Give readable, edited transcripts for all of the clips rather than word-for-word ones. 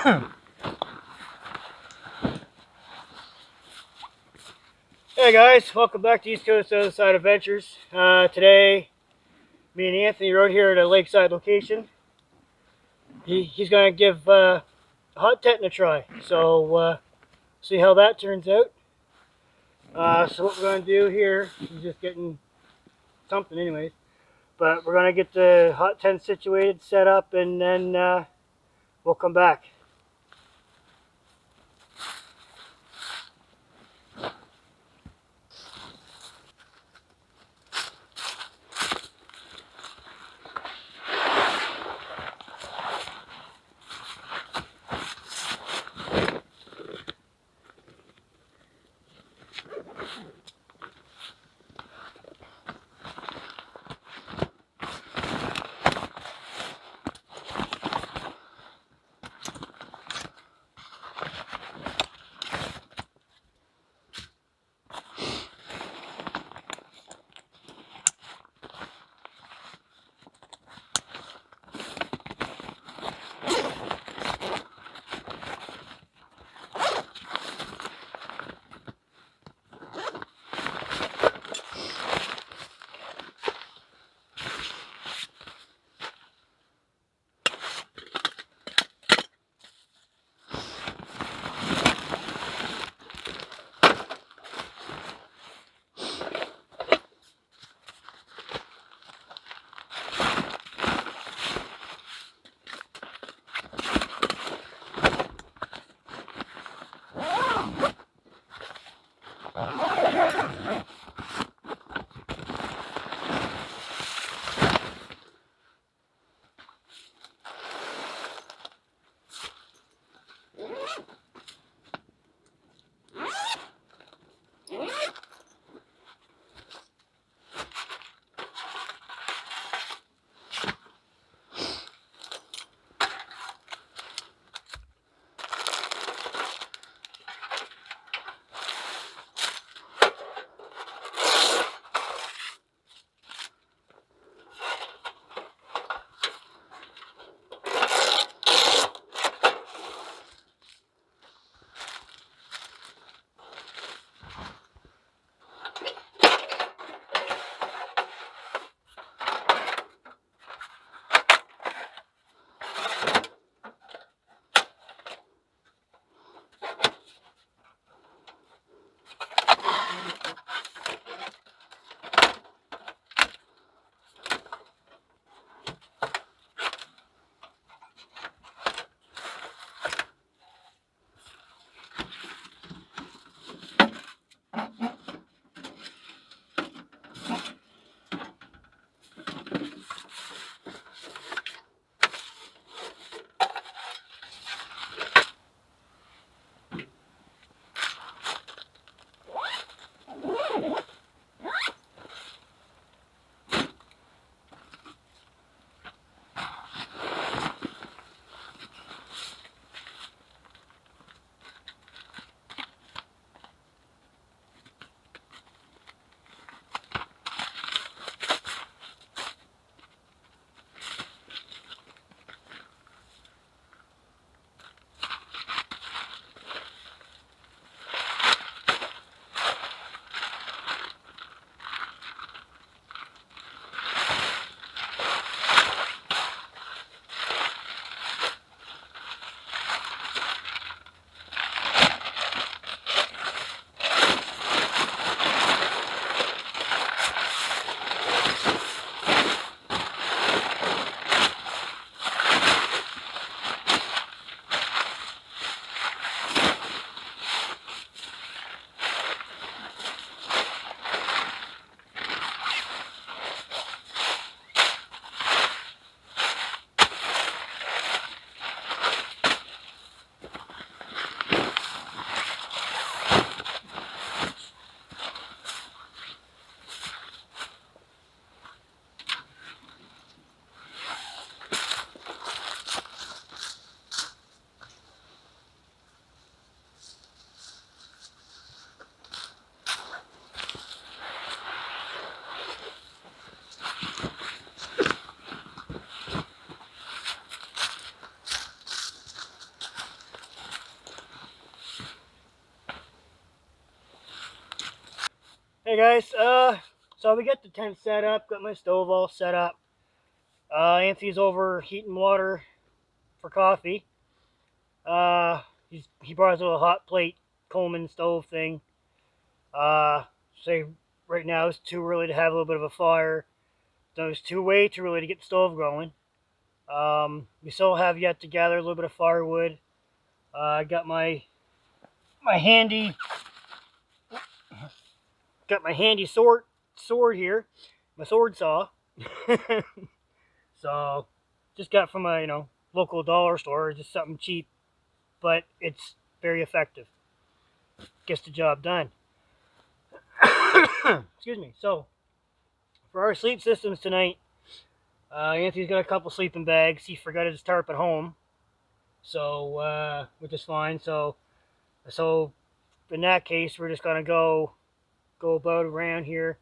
Hey guys, welcome back to East Coast Other Side Adventures. Today, me and Anthony rode here at a lakeside location. He's going to give hot tenting a try, so see how that turns out. So what we're going to do here, he's just getting something anyways, but we're going to get the hot tent situated, set up, and then we'll come back. Hey guys, so we got the tent set up, got my stove all set up. Anthony's over heating water for coffee. Uh, he brought his little hot plate Coleman stove thing. Say right now it's too early to have a little bit of a fire. So it's way too early to get the stove going. We still have yet to gather a little bit of firewood. I got my handy sword here, my sword saw. So just got from a local dollar store, just something cheap, but it's very effective. Gets the job done. Excuse me. So for our sleep systems tonight, Anthony's got a couple sleeping bags. He forgot his tarp at home, so which is fine. So in that case, we're just gonna go about around here,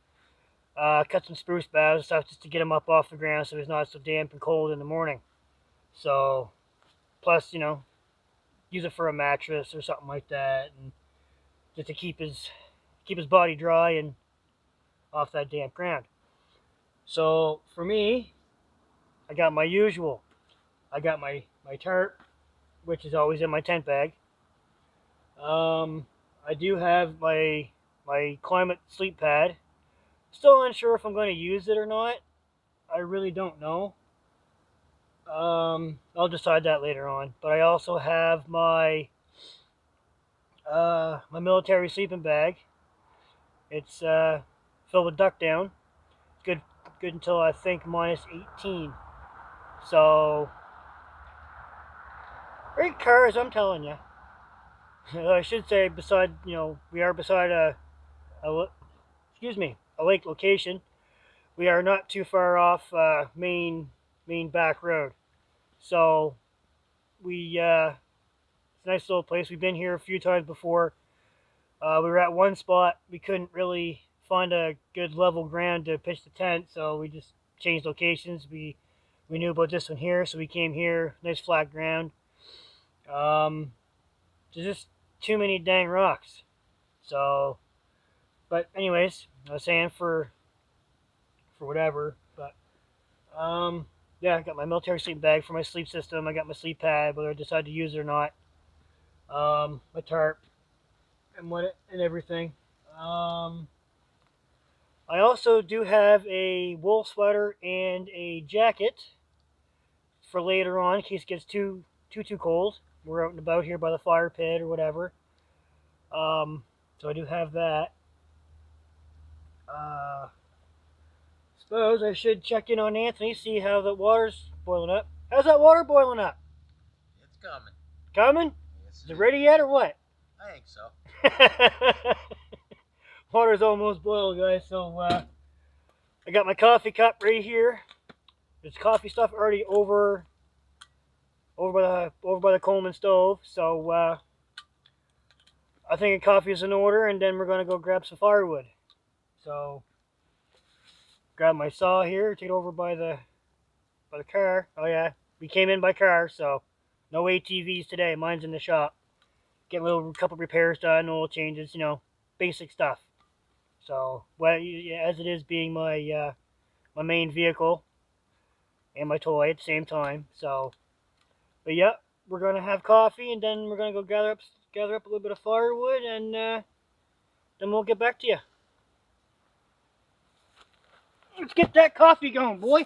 cut some spruce boughs and stuff just to get him up off the ground so he's not so damp and cold in the morning. So plus, use it for a mattress or something like that, and just to keep his body dry and off that damp ground. So for me, I got my usual. I got my tarp, which is always in my tent bag. I do have my climate sleep pad. Still unsure if I'm going to use it or not. I really don't know. I'll decide that later on. But I also have my military sleeping bag. It's filled with duck down. It's good until I think -18. So great cars, I'm telling you. I should say we are beside a excuse me, a lake location. We are not too far off main back road. So it's a nice little place. We've been here a few times before. We were at one spot. We couldn't really find a good level ground to pitch the tent, so we just changed locations. We knew about this one here, so we came here. Nice flat ground. There's just too many dang rocks. So, but anyways, I was saying for whatever. But yeah, I got my military sleep bag for my sleep system. I got my sleep pad, whether I decide to use it or not. My tarp and everything. I also do have a wool sweater and a jacket for later on in case it gets too cold. We're out and about here by the fire pit or whatever. So I do have that. Suppose I should check in on Anthony, see how the water's boiling up. How's that water boiling up? It's coming. Coming? Yes, Is it ready yet or what? I think so. Water's almost boiled, guys. So I got my coffee cup right here. There's coffee stuff already over by the Coleman stove. So I think a coffee is in order, and then we're gonna go grab some firewood. So grab my saw here, take it over by the car. Oh yeah, we came in by car, so no ATVs today. Mine's in the shop. Getting a couple repairs done, oil changes, basic stuff. So, well, as it is being my main vehicle and my toy at the same time. So, but yeah, we're gonna have coffee and then we're gonna go gather up a little bit of firewood and then we'll get back to you. Let's get that coffee going, boy.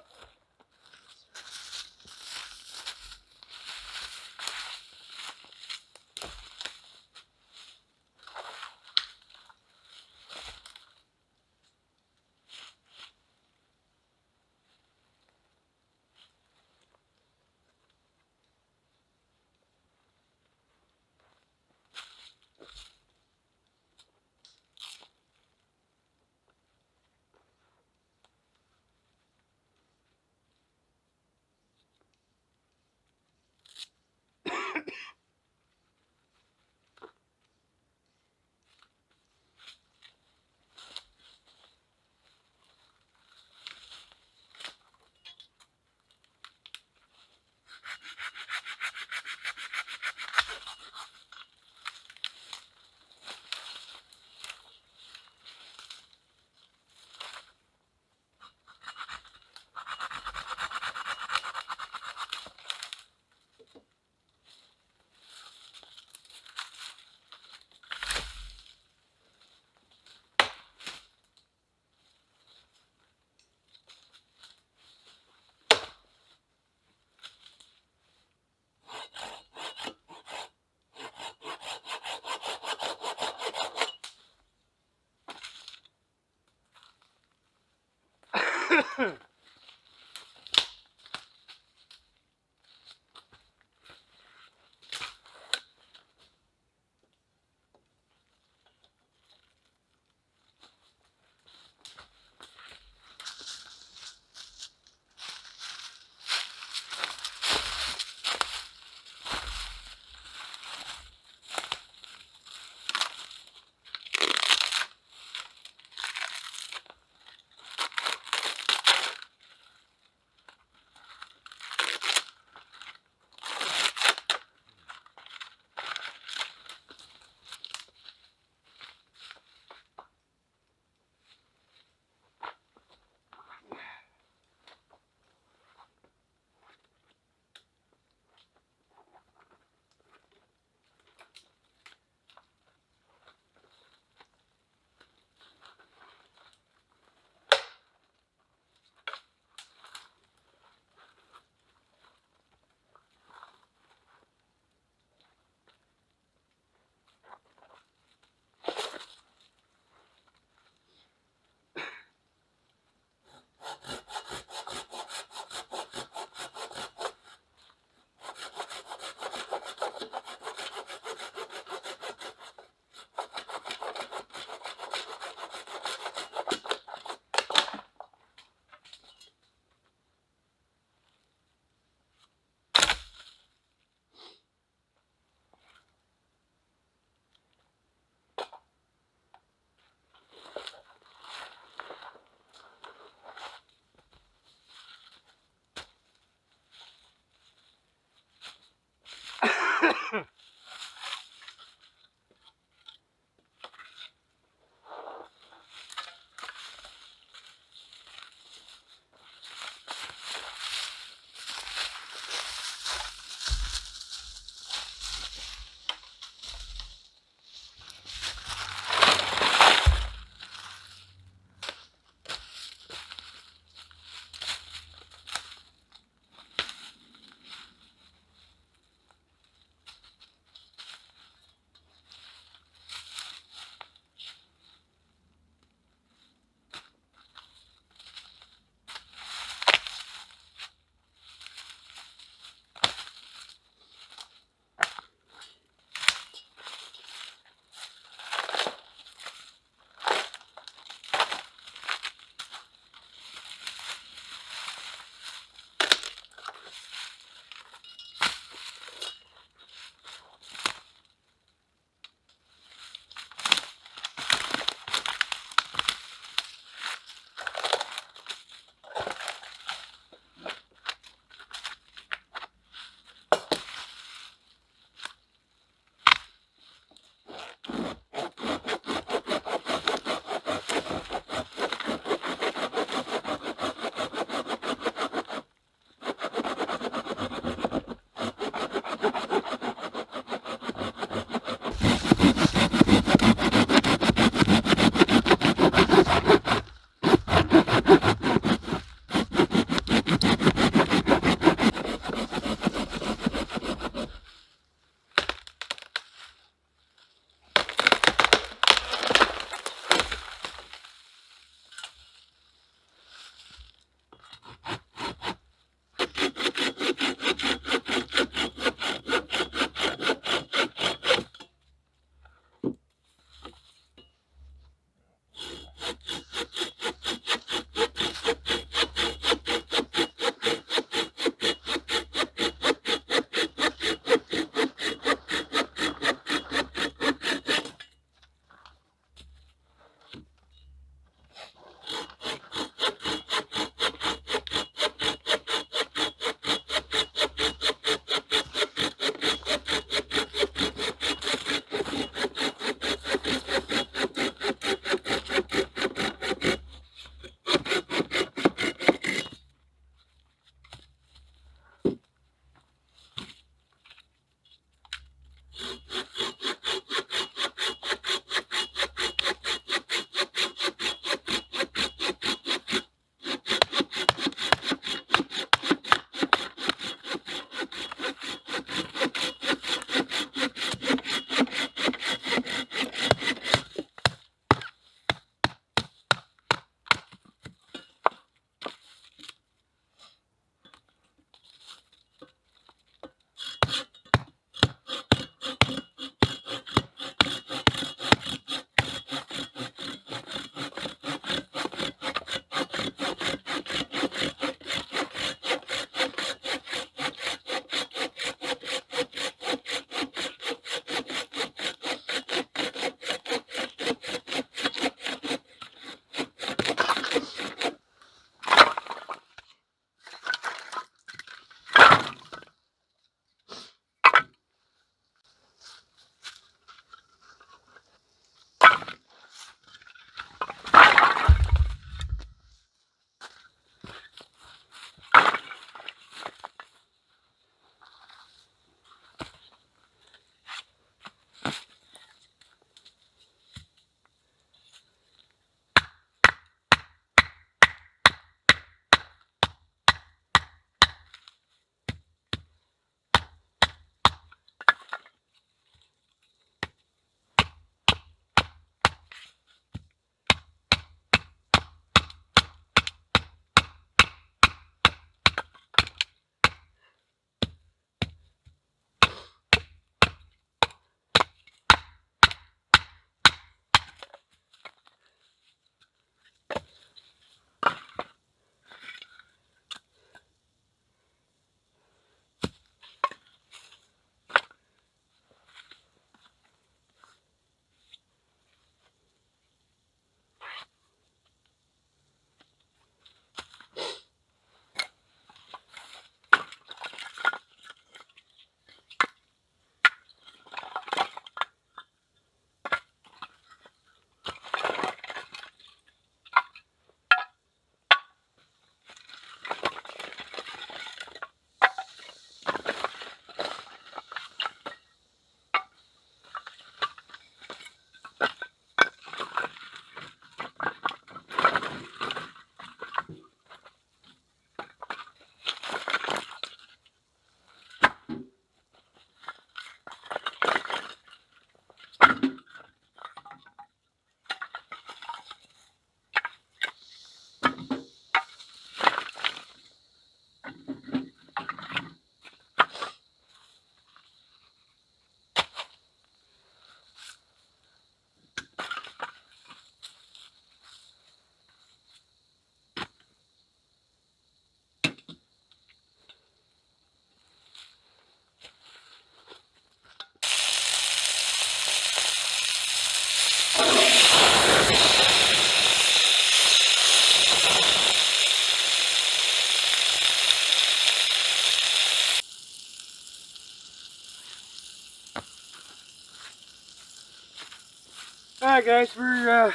Alright guys, we're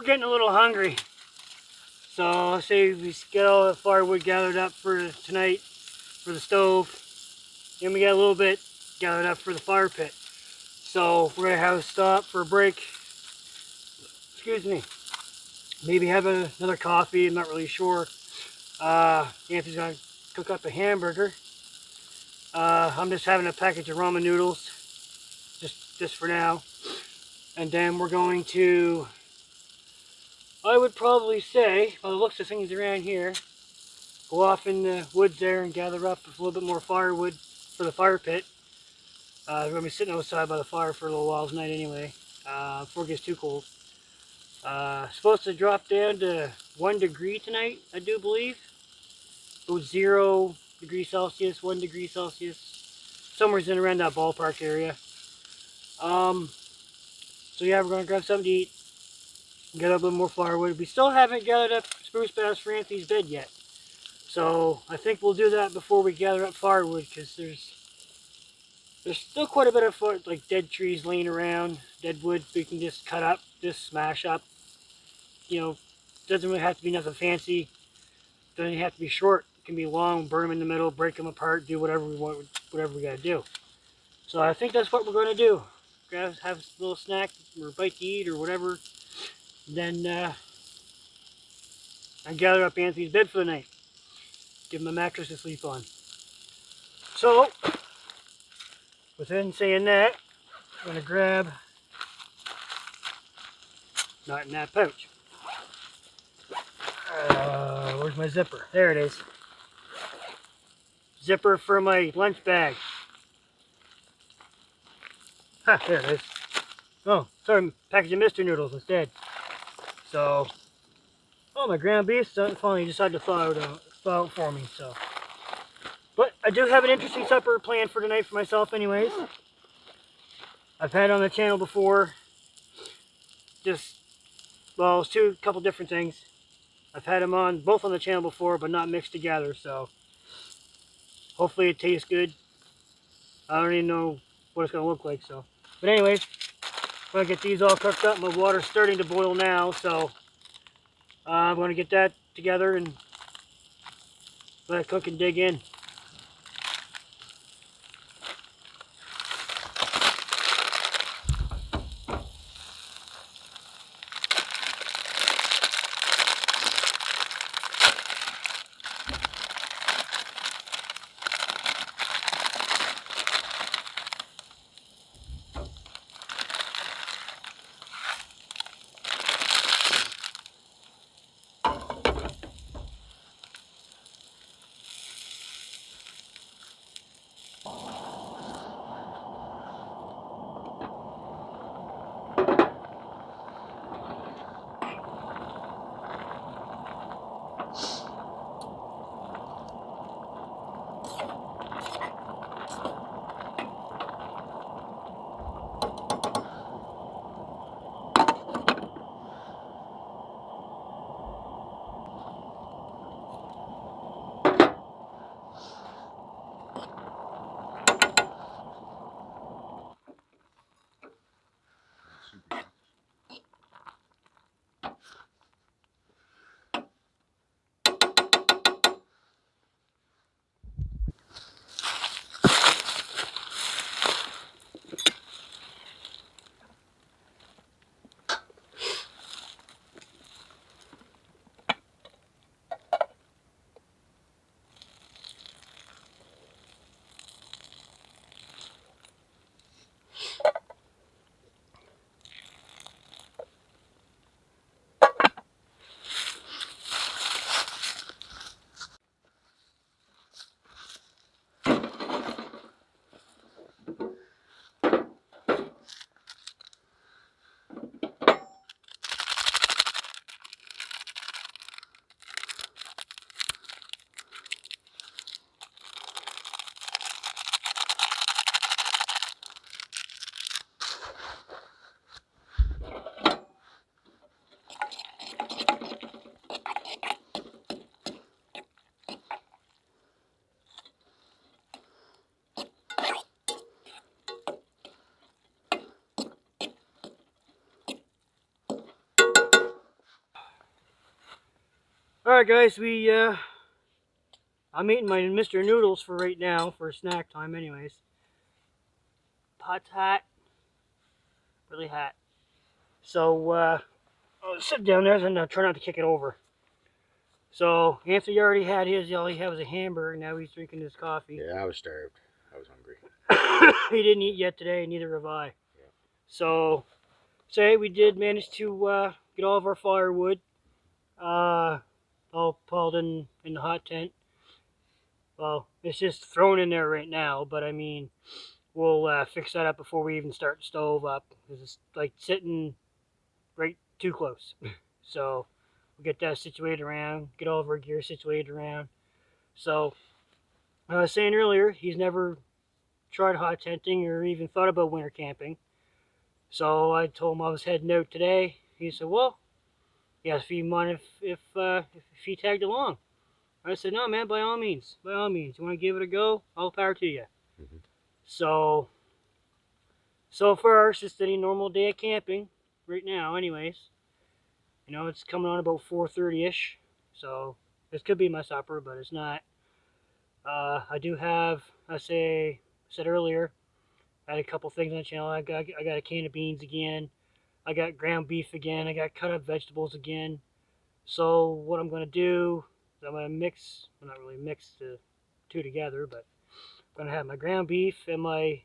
getting a little hungry. So I'll say we get all the firewood gathered up for tonight for the stove. Then we got a little bit gathered up for the fire pit. So we're gonna have a stop for a break. Excuse me. Maybe have another coffee, I'm not really sure. Anthony's gonna cook up a hamburger. I'm just having a package of ramen noodles, just for now. And then we're going to, I would probably say, by the looks of things around here, go off in the woods there and gather up a little bit more firewood for the fire pit. We're going to be sitting outside by the fire for a little while tonight anyway, before it gets too cold. Supposed to drop down to 1 degree tonight, I do believe. It was 0 degrees Celsius, 1 degree Celsius, somewhere in around that ballpark area. So yeah, we're going to grab something to eat, get up a little more firewood. We still haven't gathered up spruce boughs for Anthony's bed yet. So I think we'll do that before we gather up firewood, because there's still quite a bit of like dead trees laying around, dead wood we can just cut up, just smash up. You know, doesn't really have to be nothing fancy. Doesn't have to be short. It can be long. Burn them in the middle, break them apart, do whatever we want, whatever we gotta do. So I think that's what we're gonna do. Have a little snack or bite to eat or whatever. Then I gather up Anthony's bed for the night. Give him a mattress to sleep on. So, within saying that, I'm gonna grab, not in that pouch. Where's my zipper? There it is. Zipper for my lunch bag. Ha, there it is. Oh, sorry, package of Mr. Noodles instead. So, oh, my ground beef finally decided to thaw out for me. So, but I do have an interesting supper planned for tonight for myself, anyways. I've had it on the channel before. Just, well, it's a couple different things. I've had them on both on the channel before, but not mixed together. So, hopefully it tastes good. I don't even know what it's gonna look like. So, but anyways, I'm gonna get these all cooked up. My water's starting to boil now, so I'm gonna get that together and let it cook and dig in. Alright guys, I'm eating my Mr. Noodles for right now, for snack time anyways. Pot's hot. Really hot. So, I'll sit down there and try not to kick it over. So, Anthony already had his, all he had was a hamburger, now he's drinking his coffee. Yeah, I was starved. I was hungry. He didn't eat yet today, neither have I. Yeah. So, say we did manage to get all of our firewood all piled in the hot tent. Well, it's just thrown in there right now, but I mean, we'll fix that up before we even start the stove up, because it's like sitting right too close. So we'll get that situated around, get all of our gear situated around. So I was saying earlier, he's never tried hot tenting or even thought about winter camping. So I told him I was heading out today. He said, "Well, he asked if you mind if he tagged along." I said, "No, man, by all means, by all means. You want to give it a go? All power to you." Mm-hmm. So far, it's just any normal day of camping right now. Anyways, you know, it's coming on about 4:30ish. So this could be my supper, but it's not. I do have, said earlier, I had a couple things on the channel. I got a can of beans again. I got ground beef again. I got cut up vegetables again. So what I'm going to do is I'm going to mix, well, not really mix the two together, but I'm going to have my ground beef and my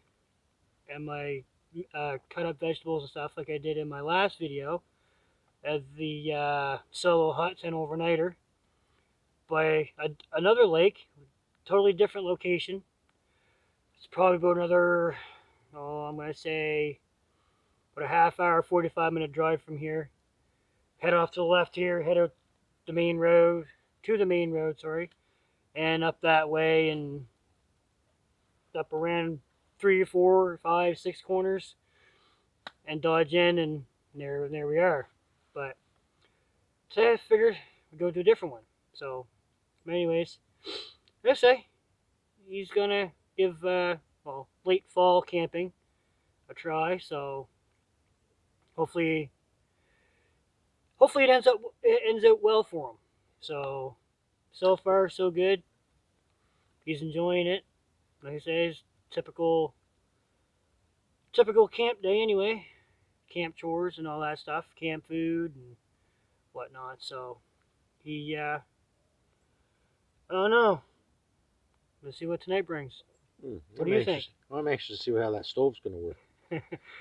cut up vegetables and stuff like I did in my last video at the solo hot tent overnighter by another lake, totally different location. It's probably about another, oh, I'm going to say about a half hour, 45-minute drive from here. Head off to the left here, head out the main road, to the main road, sorry, and up that way and up around 3, 4, 5, 6 corners and dodge in, and there we are. But today I figured we'd go to a different one. So, anyways, let's say he's gonna give well, late fall camping a try. So hopefully it ends out well for him. So far so good. He's enjoying it. Like I say, it's typical camp day anyway. Camp chores and all that stuff, camp food and whatnot. So he, I don't know. Let's see what tonight brings. What do you think? I'm anxious to see how that stove's going to work.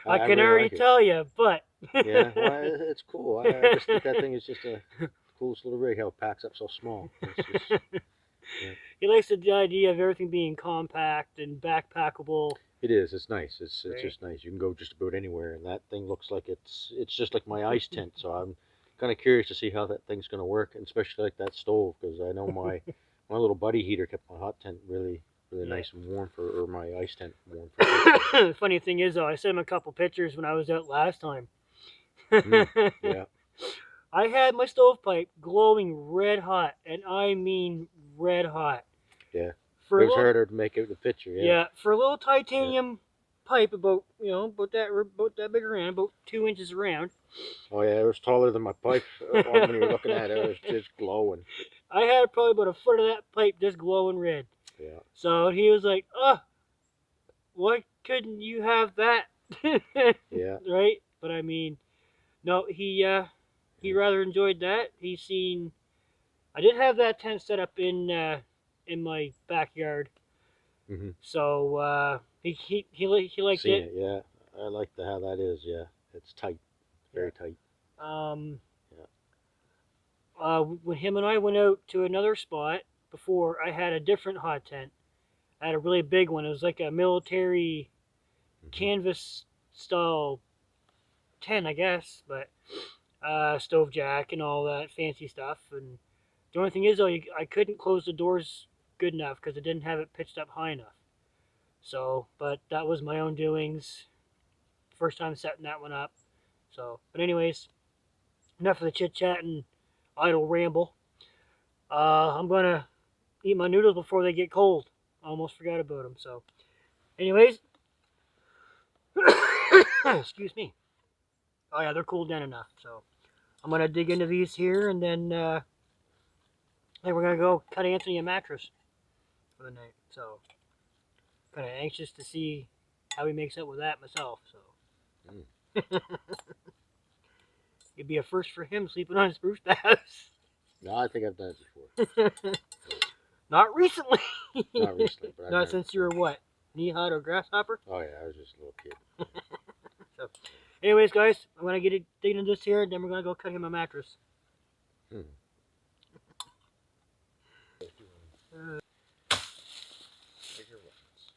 I can really already tell you, but yeah, well, it's cool. I just think that thing is just a coolest little rig. How it packs up so small. It's just, yeah. He likes the idea of everything being compact and backpackable. It is. It's nice. It's Right. just nice. You can go just about anywhere, and that thing looks like it's just like my ice tent. So I'm kind of curious to see how that thing's going to work, and especially like that stove, because I know my little buddy heater kept my hot tent really nice and warm or my ice tent warm. The funny thing is, though, I sent him a couple pictures when I was out last time. Yeah. I had my stovepipe glowing red hot, and I mean red hot. Yeah. It was harder to make out the picture. Yeah. Yeah, for a little titanium pipe about about that big around, about 2 inches around. Oh yeah, it was taller than my pipe. When you were looking at it, it was just glowing. I had probably about a foot of that pipe just glowing red. Yeah. So he was like, "Oh, why couldn't you have that?" Yeah. Right? But I mean, no, he rather enjoyed that. He's seen. I did have that tent set up in my backyard. Mm-hmm. So he liked Seen it. Yeah, I like how that is. Yeah, it's tight, very tight. When him and I went out to another spot before, I had a different hot tent. I had a really big one. It was like a military canvas style tent, I guess, but stove jack and all that fancy stuff. And the only thing is, though, I couldn't close the doors good enough because I didn't have it pitched up high enough. So, but that was my own doings. First time setting that one up. So, but anyways, enough of the chit chat and idle ramble. I'm gonna eat my noodles before they get cold. I almost forgot about them. So, anyways, excuse me. Oh yeah, they're cooled down enough. So, I'm gonna dig into these here and then Hey, we're gonna go cut Anthony a mattress for the night. So, kind of anxious to see how he makes up with that myself. So, it'd be a first for him sleeping on spruce boughs. No, I think I've done it before. Not recently. Not recently, but I've Not done it since you were before. what? Knee-high or grasshopper? Oh yeah, I was just a little kid. So, anyways, guys, I'm gonna get it digging in this here, and then we're gonna go cut him a mattress. Hmm. Uh, Bigger ones.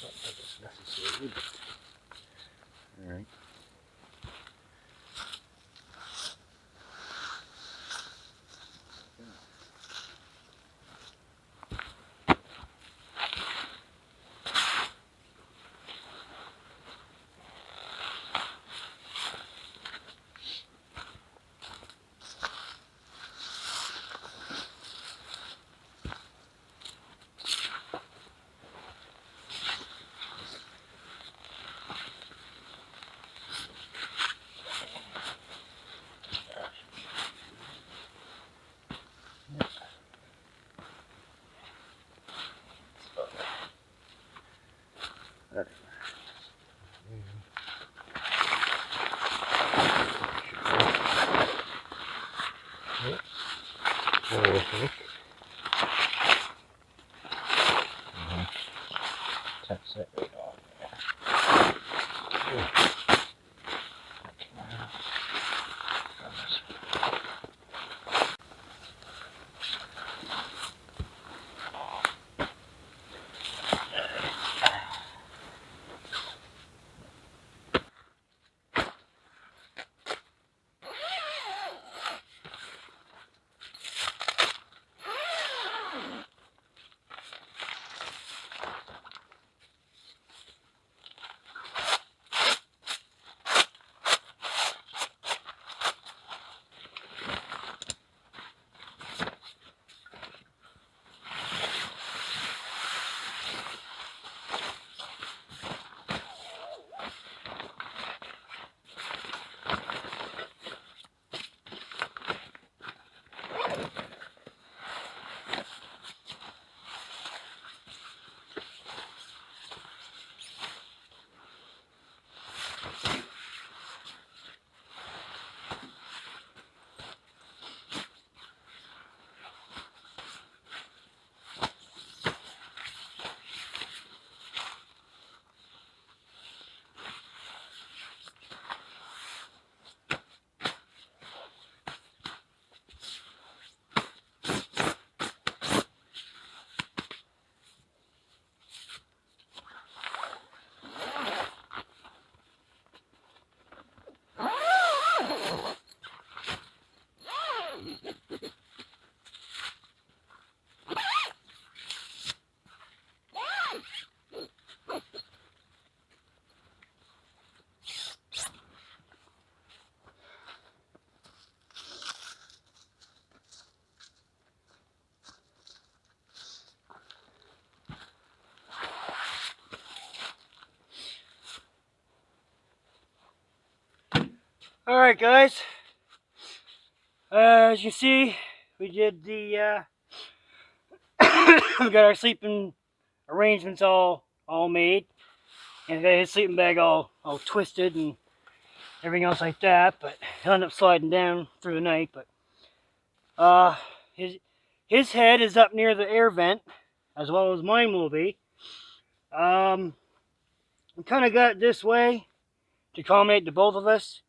Not that it's necessary, but all right. That's it right off there. all right, guys. As you see, we did the we got our sleeping arrangements all made, and got his sleeping bag all twisted and everything else like that. But he'll end up sliding down through the night. But uh, his his head is up near the air vent, as well as mine will be. We kind of got it this way to accommodate the both of us,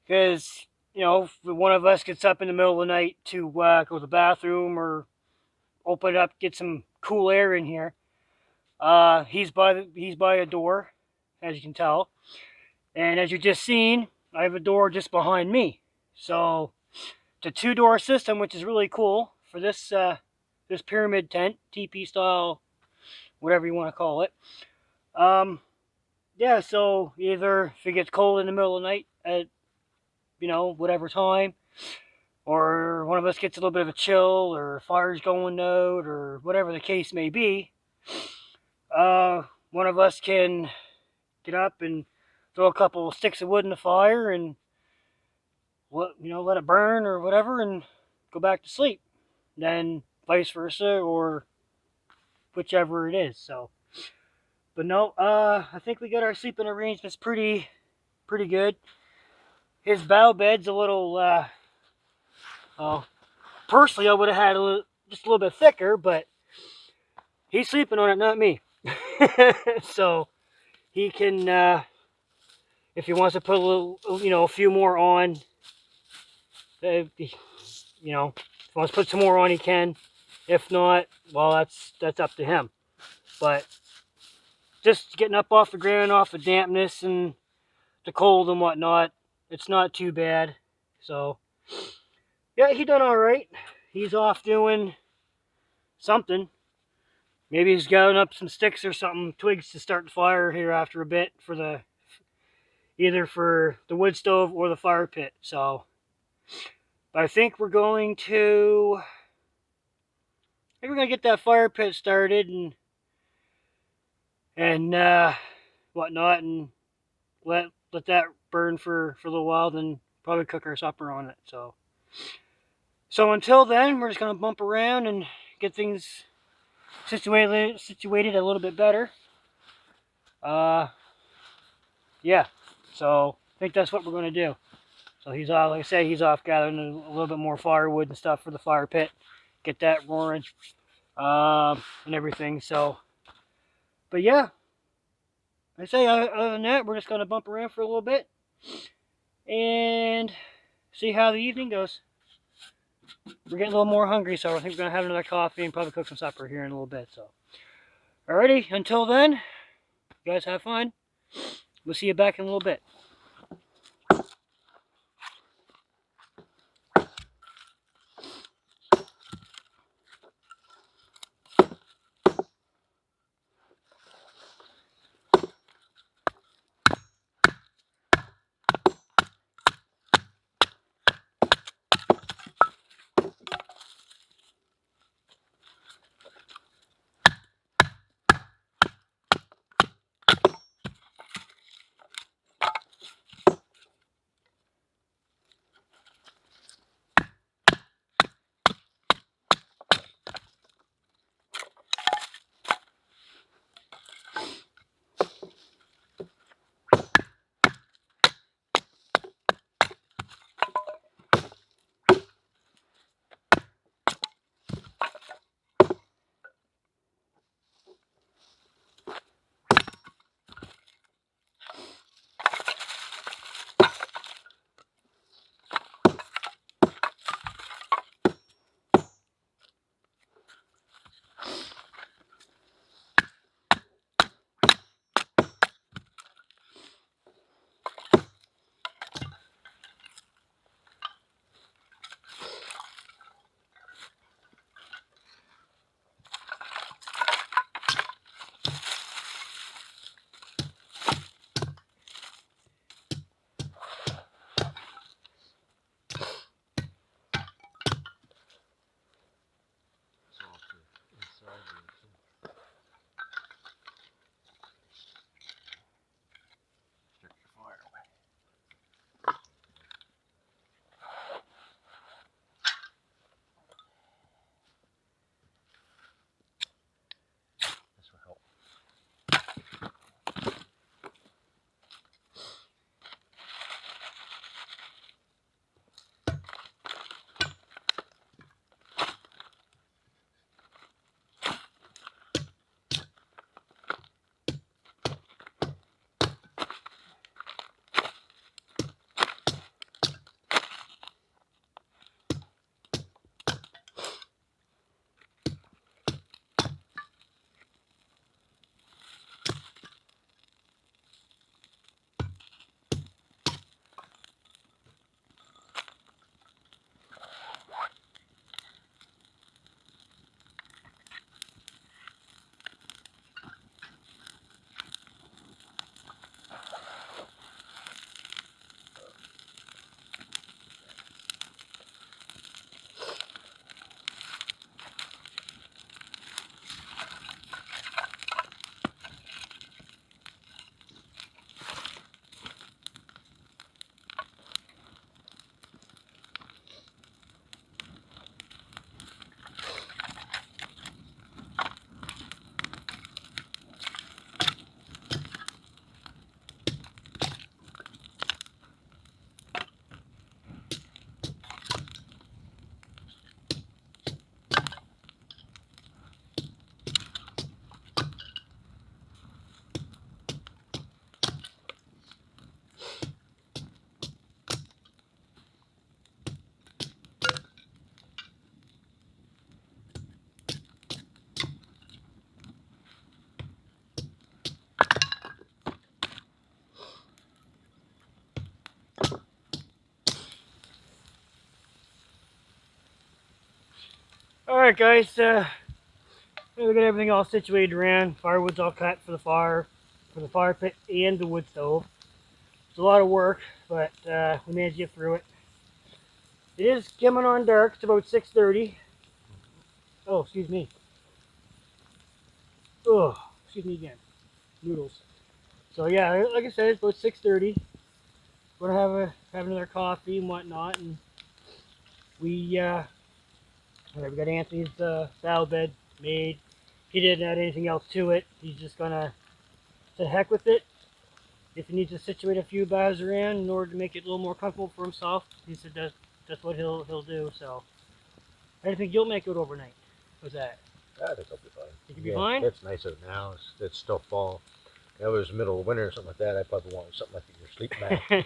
because if one of us gets up in the middle of the night to go to the bathroom or open it up, get some cool air in here. He's by a door, as you can tell. And as you just seen, I have a door just behind me. So it's a two-door system, which is really cool for this this pyramid tent, teepee style, whatever you want to call it. Yeah, so either if it gets cold in the middle of the night at, you know, whatever time, or one of us gets a little bit of a chill, or fire's going out, or whatever the case may be, one of us can get up and throw a couple of sticks of wood in the fire and let it burn or whatever, and go back to sleep. Then vice versa, or whichever it is. So, but no, I think we got our sleeping arrangements pretty good. His bow bed's a little. Personally, I would have had just a little bit thicker, but he's sleeping on it, not me. So he can, if he wants to put a little, a few more on, if he wants to put some more on, he can. If not, well, that's up to him. But just getting up off the ground, off the dampness and the cold and whatnot, it's not too bad. So yeah, he done all right. He's off doing something. Maybe he's gathering up some sticks or something, twigs to start the fire here after a bit for either for the wood stove or the fire pit. So I think we're going to get that fire pit started and whatnot, and let that burn for a little while, then probably cook our supper on it. So until then, we're just gonna bump around and get things situated a little bit better. Yeah. So I think that's what we're gonna do. So he's off, like I say, he's off gathering a little bit more firewood and stuff for the fire pit, get that roaring, and everything. So, but yeah, I say other than that, we're just gonna bump around for a little bit and see how the evening goes. We're getting a little more hungry, so I think we're gonna have another coffee and probably cook some supper here in a little bit. So, alrighty, until then, you guys have fun. We'll see you back in a little bit. Alright guys, we got everything all situated around. Firewood's all cut for the fire pit and the wood stove. It's a lot of work, but we managed to get through it. It is coming on dark. It's about 6:30. Oh, excuse me. Oh, excuse me again. Noodles. So yeah, like I said, it's about 6:30. We're gonna have another coffee and whatnot, and we got Anthony's foul bed made. He didn't add anything else to it. He's just gonna to heck with it. If he needs to situate a few baths around in order to make it a little more comfortable for himself, he said that's what he'll do. So I think you'll make it overnight. What's that? I think I'll be fine. Think you'll be fine? It's nice out now. It's still fall. If it was middle of winter or something like that, I probably want something like your sleep mat.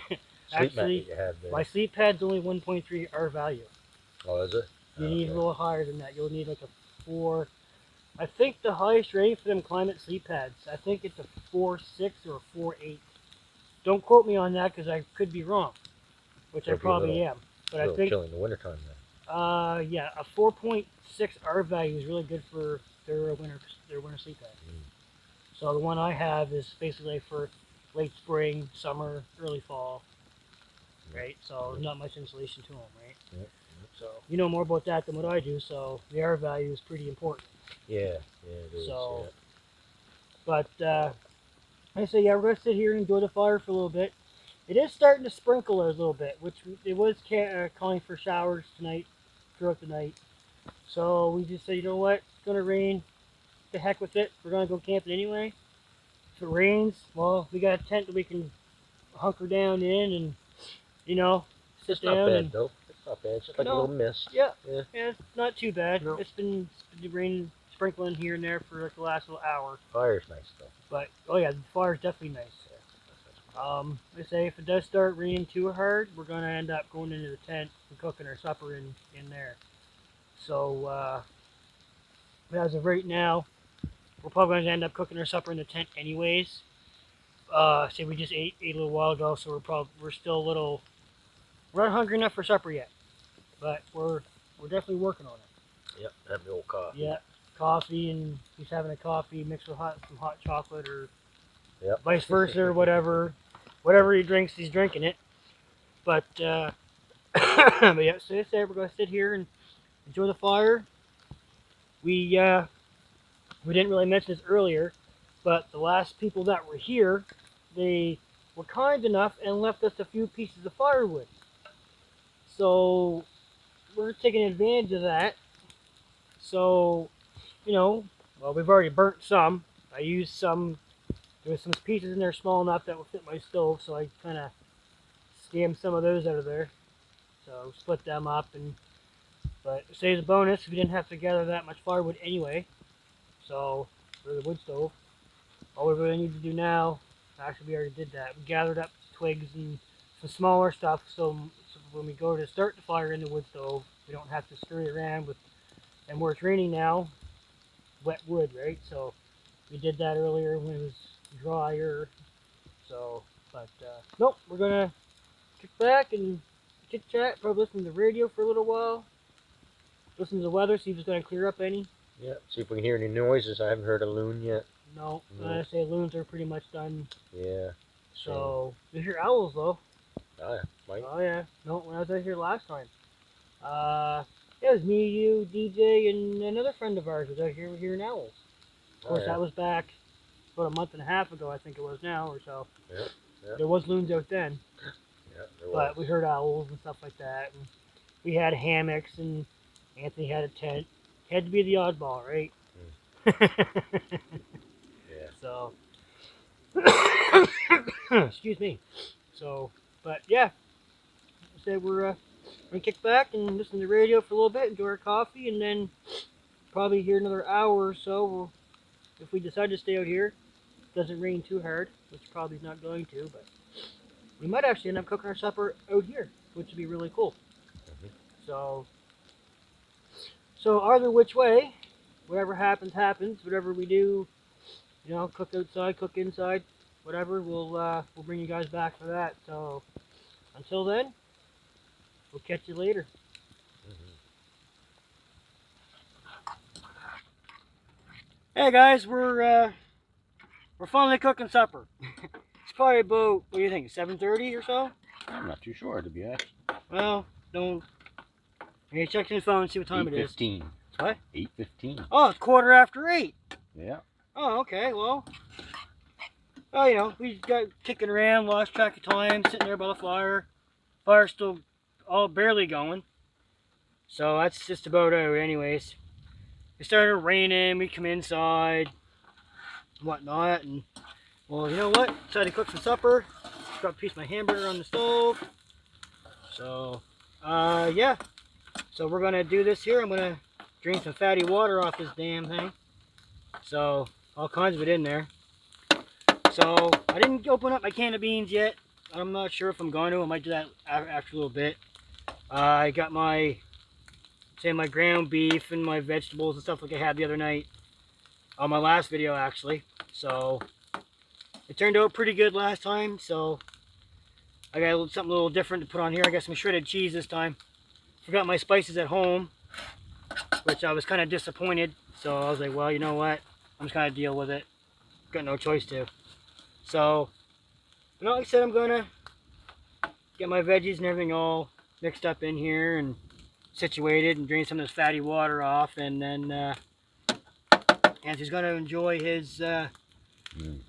Actually, that you have there. my sleep pad's only 1.3 R value. Oh, is it? You need a little higher than that. You'll need like a 4. I think the highest rating for them climate sleep pads, I think it's a 4.6 or a 4.8. Don't quote me on that because I could be wrong, which I probably am. But I think chilly in the wintertime then. yeah, a 4.6 R value is really good for their winter sleep pad. So the one I have is basically for late spring, summer, early fall, right? So there's not much insulation to them, right? Yep. So you know more about that than what I do. So the R value is pretty important. Yeah, it is. So, yeah. but I say yeah, we're gonna sit here and enjoy the fire for a little bit. It is starting to sprinkle a little bit, which it was calling for showers tonight, throughout the night. So we just said, you know what, it's gonna rain. The heck with it. We're gonna go camping anyway. If it rains, well, we got a tent that we can hunker down in and, sit It's down. not bad though. It's not bad. It's just like a little mist. Yeah, Yeah. it's not too bad. No. It's been raining, sprinkling here and there for like the last little hour. Fire's nice though. But oh yeah, the fire's definitely nice. I say if it does start raining too hard, we're gonna end up going into the tent and cooking our supper in there. So as of right now, we're probably gonna end up cooking our supper in the tent anyways. Say we just ate a little while ago, so we're still a little. We're not hungry enough for supper yet, but we're definitely working on it. Yep, have the old coffee. Yeah, coffee, and he's having a coffee mixed with some hot chocolate or vice versa or whatever. Whatever he drinks, he's drinking it. But but yeah, so we're gonna sit here and enjoy the fire. We didn't really mention this earlier, but the last people that were here, they were kind enough and left us a few pieces of firewood. So we're taking advantage of that. So, well, we've already burnt some. I used some. There was some pieces in there small enough that would fit my stove, so I kind of scammed some of those out of there. So split them up, but it saves a bonus. We didn't have to gather that much firewood anyway. So for the wood stove, all we really need to do now, actually we already did that. We gathered up twigs and some smaller stuff, so when we go to start the fire in the wood stove, we don't have to scurry around with. And where it's raining now, wet wood, right? So we did that earlier when it was drier. So, but nope, we're gonna kick back and chit chat, probably listen to the radio for a little while, listen to the weather, see if it's gonna clear up any. Yeah, see if we can hear any noises. I haven't heard a loon yet. No, I say loons are pretty much done. Yeah. So you hear owls though. Oh yeah, Mike. Oh yeah. No, when I was out here last time. It was me, you, DJ, and another friend of ours was out here hearing owls. Of course, that was back about a month and a half ago, I think it was now, or so. Yeah. There was loons out then. Yeah, there was. But we heard owls and stuff like that. And we had hammocks, and Anthony had a tent. Had to be the oddball, right? Yeah. So, excuse me. So, but yeah, said we're gonna kick back and listen to the radio for a little bit, enjoy our coffee, and then probably here another hour or so. If we decide to stay out here, it doesn't rain too hard, which probably is not going to, but we might actually end up cooking our supper out here, which would be really cool. So either which way, whatever happens, happens. Whatever we do, cook outside, cook inside, whatever. We'll bring you guys back for that. So until then, we'll catch you later. Hey guys, we're finally cooking supper. It's probably about, what do you think, 7:30 or so? I'm not too sure, to be honest. Well, don't. Hey, check your phone and see what time it is. 8:15. What? 8:15. Oh, it's 8:15. Yeah. Oh, okay. Well, you know, we got kicking around, lost track of time, sitting there by the fire. Fire's still all barely going. So that's just about it. Anyways, it started raining. We come inside, and whatnot, and well, you know what? Decided to cook some supper. Got a piece of my hamburger on the stove. So, yeah. So we're gonna do this here. I'm gonna drain some fatty water off this damn thing. So all kinds of it in there. So I didn't open up my can of beans yet. I'm not sure if I'm going to. I might do that after a little bit. I got my ground beef and my vegetables and stuff like I had the other night on my last video actually. So it turned out pretty good last time. So I got something a little different to put on here. I got some shredded cheese this time. Forgot my spices at home, which I was kind of disappointed. So I was like, well, you know what? I'm just gonna deal with it. Got no choice to. So, you know, like I said, I'm gonna get my veggies and everything all mixed up in here and situated and drain some of this fatty water off, and then Anthony's gonna enjoy his something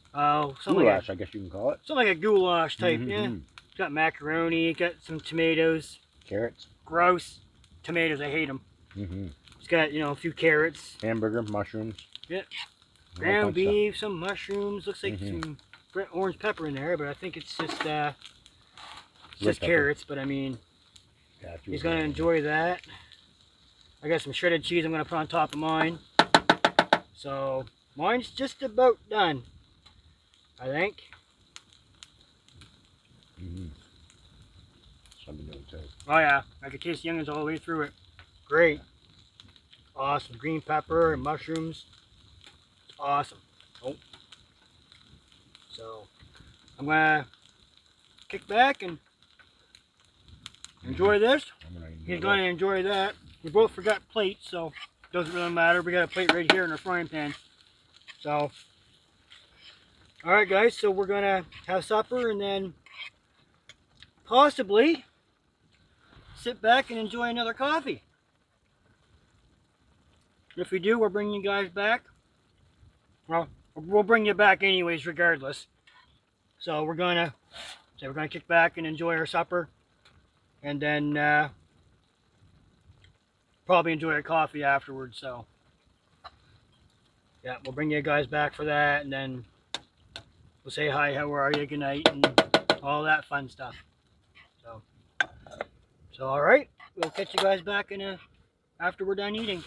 Goulash, I guess you can call it. something like a goulash type. Yeah, got macaroni, got some tomatoes. Carrots. Gross tomatoes, I hate them. It's got, you know, a few carrots. Hamburger, mushrooms. Yeah. Ground beef, some mushrooms. Looks like some orange pepper in there, but I think it's just carrots. But I mean, he's gonna enjoy that. I got some shredded cheese I'm gonna put on top of mine. So mine's just about done, I think. Oh yeah, I could taste the onions all the way through it. Great. Awesome. Green pepper and mushrooms. Awesome. Oh. So I'm gonna kick back and enjoy this. He's gonna enjoy that. We both forgot plates, so it doesn't really matter. We got a plate right here in our frying pan. So, alright guys, so we're gonna have supper and then possibly sit back and enjoy another coffee. If we do, we'll bring you guys back. Well, we'll bring you back anyways, regardless. So we're gonna kick back and enjoy our supper, and then probably enjoy a coffee afterwards. So yeah, we'll bring you guys back for that, and then we'll say hi, how are you, good night, and all that fun stuff. So all right, we'll catch you guys back after we're done eating.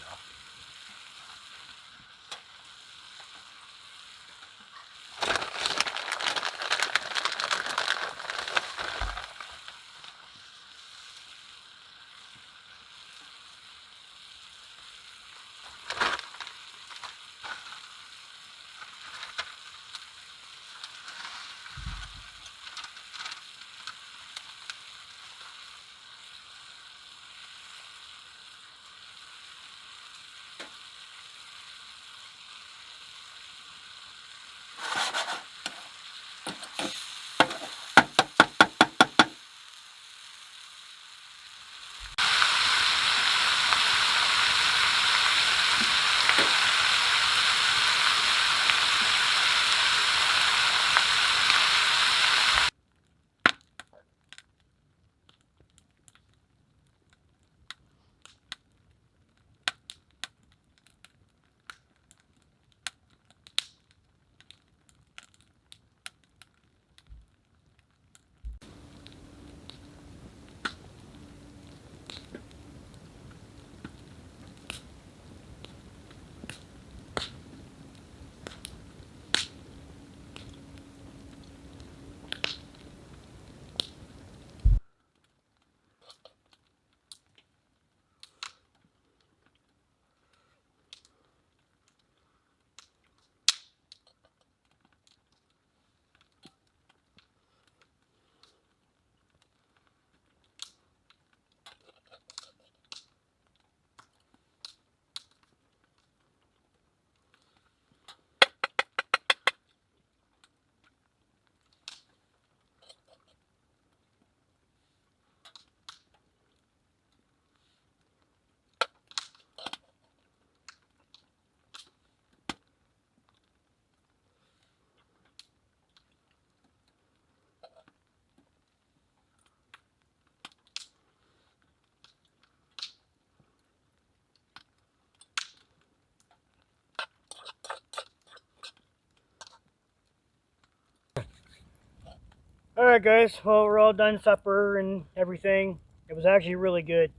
Alright guys, well we're all done supper and everything. It was actually really good.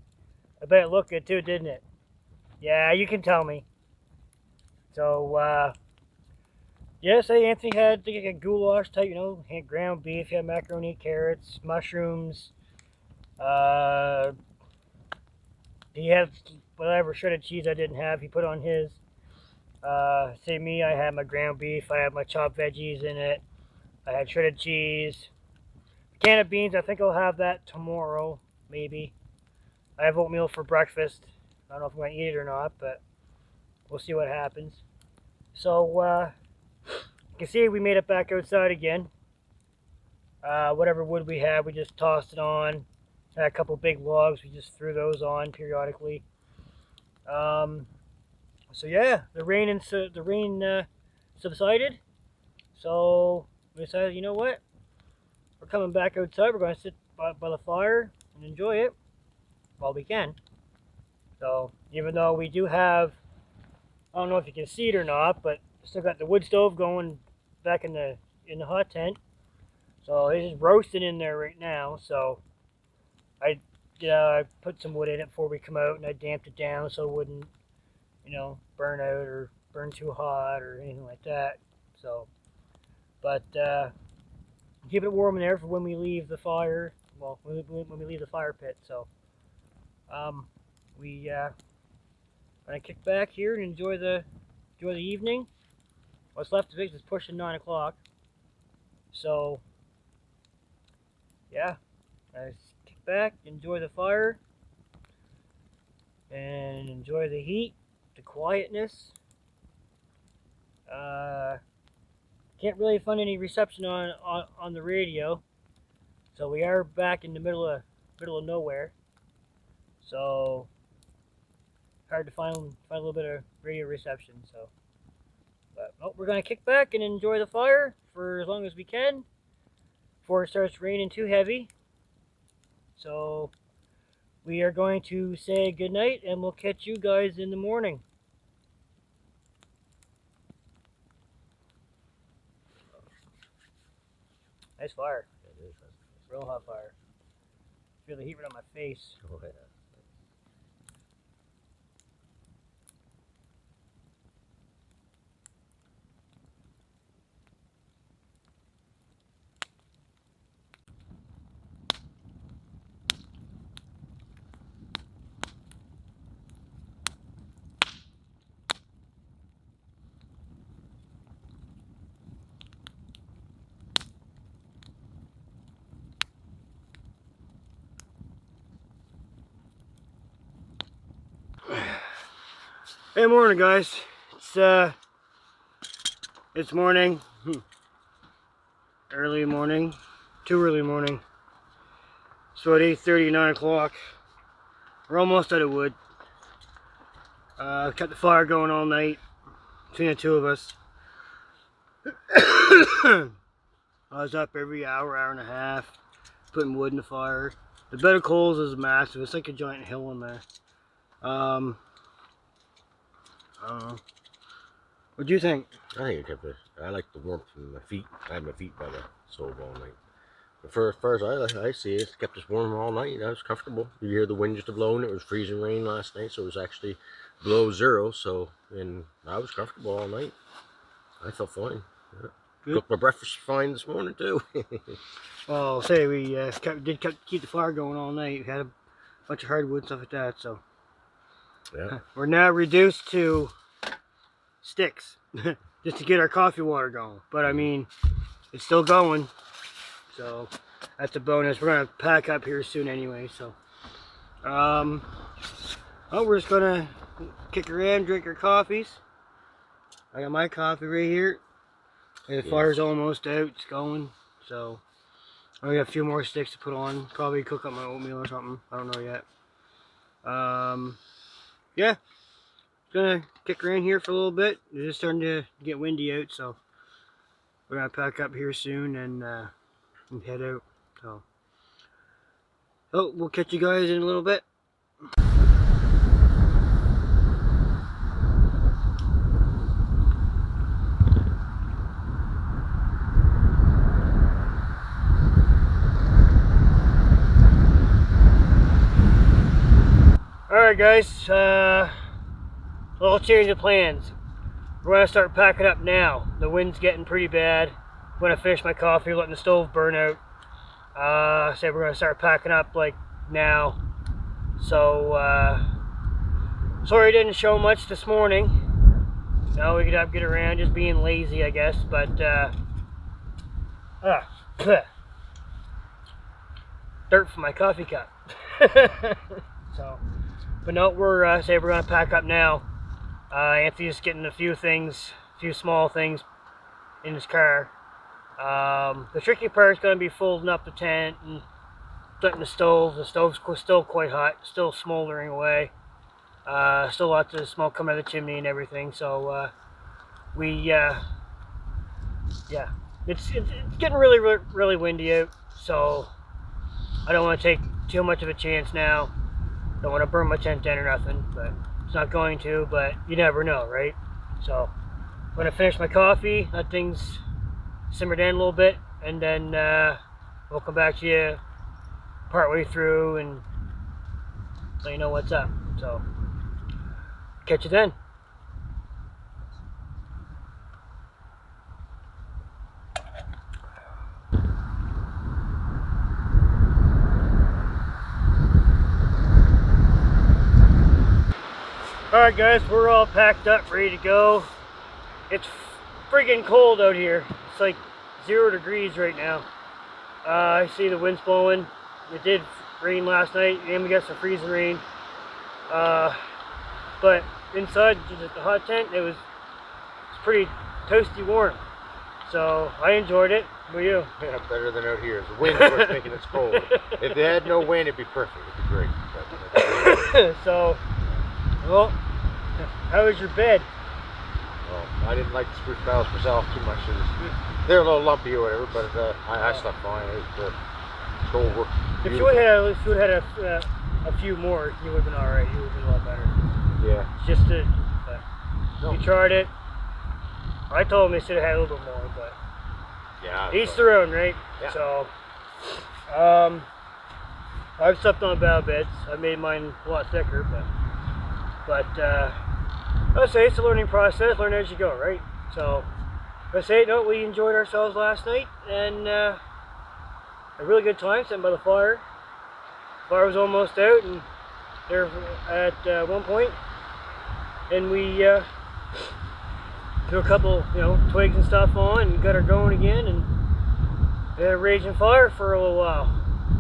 I bet it looked good too, didn't it? Yeah, you can tell me. So, yeah, say Anthony had like a goulash type, had ground beef, he had macaroni, carrots, mushrooms. He had whatever shredded cheese I didn't have, he put on his. Say me, I had my ground beef, I had my chopped veggies in it, I had shredded cheese. Can of beans, I think I'll have that tomorrow, maybe. I have oatmeal for breakfast. I don't know if I'm going to eat it or not, but we'll see what happens. So, you can see we made it back outside again. Whatever wood we had, we just tossed it on. Had a couple big logs, we just threw those on periodically. So yeah, the rain subsided. So we decided, you know what? We're coming back outside. We're going to sit by the fire and enjoy it while we can. So even though we do have, I don't know if you can see it or not, but still got the wood stove going back in the hot tent. So it's just roasting in there right now. So I put some wood in it before we come out, and I damped it down so it wouldn't, burn out or burn too hot or anything like that. So, but keep it warm in there for when we leave the fire. Well, when we leave the fire pit. So, we gonna kick back here and enjoy the evening. What's left of it is pushing 9 o'clock. So, yeah, I kick back, enjoy the fire, and enjoy the heat, the quietness. Can't really find any reception on the radio, so we are back in the middle of nowhere. So hard to find a little bit of radio reception. So, but we're gonna kick back and enjoy the fire for as long as we can before it starts raining too heavy. So we are going to say goodnight, and we'll catch you guys in the morning. Nice fire. It is. Real hot fire. Feel the heat right on my face. Oh, yeah. Hey, morning, guys. It's morning. Early morning. Too early morning. It's about 8:30, 9 o'clock. We're almost out of wood. Kept the fire going all night between the two of us. I was up every hour, hour and a half, putting wood in the fire. The bed of coals is massive. It's like a giant hill in there. I don't know. What do you think? I think it kept it. I like the warmth in my feet. I had my feet by the stove all night. But for as far as I see it, kept us warm all night. I was comfortable. You hear the wind just blowing. It was freezing rain last night, so it was actually below zero. So, and I was comfortable all night. I felt fine. Yeah. Cooked my breakfast fine this morning too. Well, say we keep the fire going all night. We had a bunch of hardwood and stuff like that. So Yeah. we're now reduced to sticks just to get our coffee water going. But I mean, it's still going. So that's a bonus. We're gonna pack up here soon anyway. So, we're just gonna kick around, drink our coffees. I got my coffee right here. And the fire's almost out. It's going. So I got a few more sticks to put on. Probably cook up my oatmeal or something. I don't know yet. Yeah. Gonna kick around here for a little bit. It's just starting to get windy out, so we're gonna pack up here soon and head out. So, we'll catch you guys in a little bit. Alright guys, little change of plans. We're going to start packing up now. The wind's getting pretty bad. When I finish my coffee, letting the stove burn out. So we're going to start packing up like now. So, sorry I didn't show much this morning. No, we could get around just being lazy, I guess, but, dirt from my coffee cup. So, but no, we're gonna pack up now. Anthony's getting a few small things in his car. The tricky part is gonna be folding up the tent and setting the stove. The stove's still quite hot, still smoldering away. Still lots of smoke coming out of the chimney and everything. So yeah, it's getting really windy out. So I don't want to take too much of a chance now. Don't want to burn my tent down or nothing, but it's not going to, but you never know, right? So when I finish my coffee, let things simmer down a little bit, and then we'll come back to you partway through and let you know what's up. So catch you then. Alright guys, we're all packed up, ready to go. It's friggin' cold out here. It's like 0 degrees right now. I see the wind's blowing. It did rain last night, and we got some freezing rain. But inside the hot tent, it's pretty toasty warm. So I enjoyed it. What about you? Yeah, better than out here. The wind's what's making it cold. If they had no wind, it'd be perfect. It'd be great. But So, well, how was your bed? well, I didn't like the spruce boughs myself too much. They're a little lumpy or whatever, but I slept fine. The stove worked. If you would have had a few more, you would have been alright. You would have been a lot better. Yeah. It's just you tried it. I told them they should have had a little bit more, but Yeah. each their own, right? Yeah. So, I've slept on bow beds. I made mine a lot thicker, but I'd say it's a learning process. Learn as you go, right? So, I'd say no, we enjoyed ourselves last night, and a really good time sitting by the fire. Fire was almost out, and there at one point, and we threw a couple, twigs and stuff on, and got her going again, and we had a raging fire for a little while.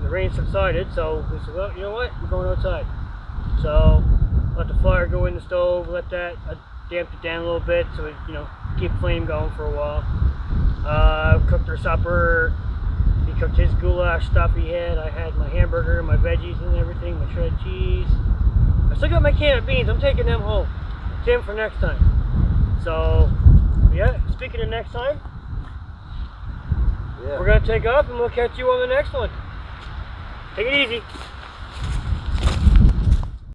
The rain subsided, so we said, well, you know what, we're going outside. So let the fire go in the stove, let that damp it down a little bit, so it, keep the flame going for a while. Cooked our supper. He cooked his goulash stuff he had. I had my hamburger, my veggies and everything, my shredded cheese. I still got my can of beans. I'm taking them home. Save them for next time. So, yeah, speaking of next time, we're going to take off and we'll catch you on the next one. Take it easy.